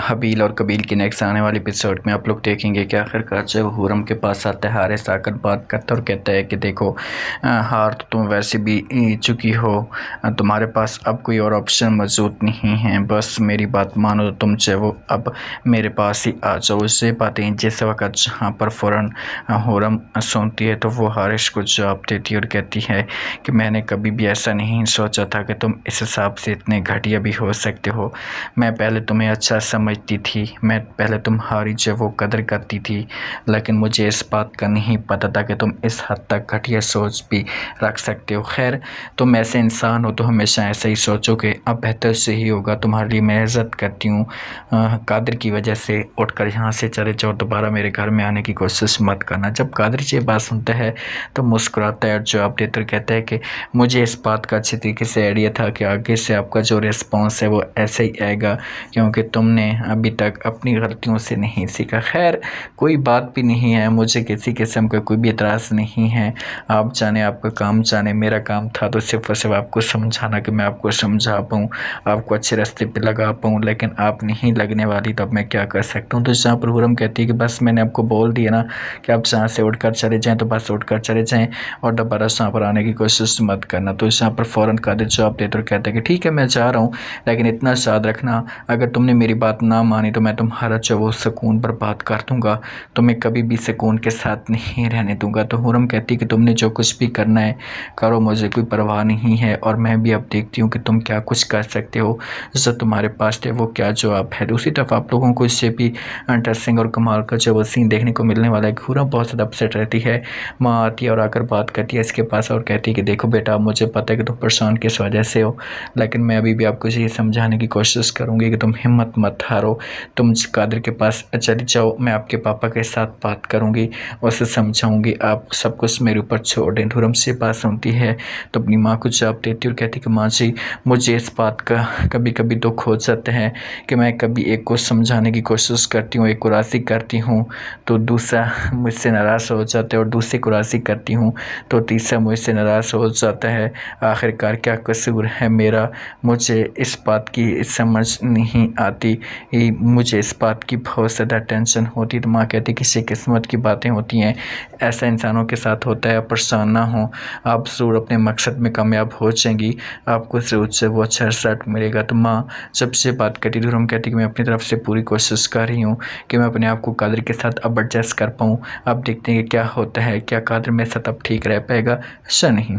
हबील और कबील की नेक्स्ट आने वाले एपिसोड में आप लोग देखेंगे कि आखिरकार जब हुरम के पास आता है हारिस आकर बात करता है और कहता है कि देखो हार तो तुम वैसे भी चुकी हो, तुम्हारे पास अब कोई और ऑप्शन मौजूद नहीं है, बस मेरी बात मानो तो तुम चाहो अब मेरे पास ही आ जाओ। उससे बातें जिस वक्त जहाँ पर फ़ौरन हुरम सुनती है तो वो हारिस को जवाब देती है और कहती है कि मैंने कभी भी ऐसा नहीं सोचा था कि तुम इस हिसाब से इतने घटिया भी हो सकते हो। मैं पहले तुम्हें अच्छा समझती थी, मैं पहले तुम्हारी जो वो कदर करती थी, लेकिन मुझे इस बात का नहीं पता था कि तुम इस हद तक घटिया सोच भी रख सकते हो। खैर, तुम ऐसे इंसान हो तो हमेशा ऐसा ही सोचो कि अब बेहतर से ही होगा। तुम्हारे लिए मैं इज़्ज़त करती हूँ, कादिर की वजह से उठकर यहाँ से चले जाओ, दोबारा मेरे घर में आने की कोशिश मत करना। जब कादिर ये बात सुनता है तो मुस्कुराता है और जवाब देता है, कहता है कि मुझे इस बात का अच्छी तरीके से आइडिया था कि आगे से आपका जो रिस्पॉन्स है वो ऐसे ही आएगा, क्योंकि तुमने अभी तक अपनी गलतियों से नहीं सीखा। खैर, कोई बात भी नहीं है, मुझे किसी किस्म का कोई भी एतराज़ नहीं है। आप जाने, आपका काम जाने, मेरा काम था तो सिर्फ और सिर्फ आपको समझाना कि मैं आपको समझा पाऊँ, आपको अच्छे रास्ते पे लगा पाऊँ, लेकिन आप नहीं लगने वाली तो अब मैं क्या कर सकता हूँ। तो जहाँ पर हुरम कहती है कि बस मैंने आपको बोल दिया ना कि आप जहाँ से उठकर चले जाएँ तो बस उठकर चले जाएँ और दोबारा यहाँ पर आने की कोशिश मत करना। तो यहाँ पर फ़ौरन कादिर जवाब देते और कहता है कि ठीक है मैं जा रहा हूँ, लेकिन इतना याद रखना अगर तुमने मेरी बात ना मानी तो मैं तुम्हारा जो वो सुकून बर्बाद कर दूँगा, तुम्हें कभी भी सुकून के साथ नहीं रहने दूँगा। तो हुरम कहती कि तुमने जो कुछ भी करना है करो, मुझे कोई परवाह नहीं है, और मैं भी अब देखती हूँ कि तुम क्या कुछ कर सकते हो, जो तुम्हारे पास है वो क्या जवाब है। दूसरी तरफ आप लोगों को इससे भी इंटरेस्टिंग और कमाल का जो वो सीन देखने को मिलने वाला है। हुरम बहुत ज़्यादा अपसेट रहती है, माँ आती है और आकर बात करती है इसके पास और कहती है कि देखो बेटा, मुझे पता है कि तुम परेशान किस वजह से हो, लेकिन मैं अभी भी आपको ये समझाने की कोशिश करूँगी कि तुम हिम्मत मत हारो, तुम कादिर के पास चली जाओ, मैं आपके पापा के साथ बात करूँगी, उसे समझाऊँगी, आप सब कुछ मेरे ऊपर छोड़ दें। हुरम से बात सुनती है तो अपनी माँ को जवाब देती है और कहती कि माँ जी, मुझे इस बात का कभी कभी दुख हो जाता है कि मैं कभी एक को समझाने की कोशिश करती हूँ, एक को राज़ी करती हूँ तो दूसरा मुझसे नाराज़ हो जाता है, और दूसरे को राज़ी करती हूँ तो तीसरा मुझसे नाराज़ हो जाता है। आखिरकार क्या कसूर है मेरा, मुझे इस बात की समझ नहीं आती, मुझे इस बात की बहुत ज़्यादा टेंशन होती। तो माँ कहती किसी किस्मत की बातें होती हैं, ऐसा इंसानों के साथ होता है, परेशान ना हो, आप ज़रूर अपने मकसद में कामयाब हो जाएंगी, आपको ज़रूर से वो अच्छा रिजल्ट मिलेगा। तो माँ जब से बात करती थी हम कहती कि मैं अपनी तरफ से पूरी कोशिश कर रही हूँ कि मैं अपने आप को कादिर के साथ अब एडजस्ट कर पाऊँ। अब देखते हैं कि क्या होता है, क्या कादिर मेरे साथ अब ठीक रह पाएगा या नहीं।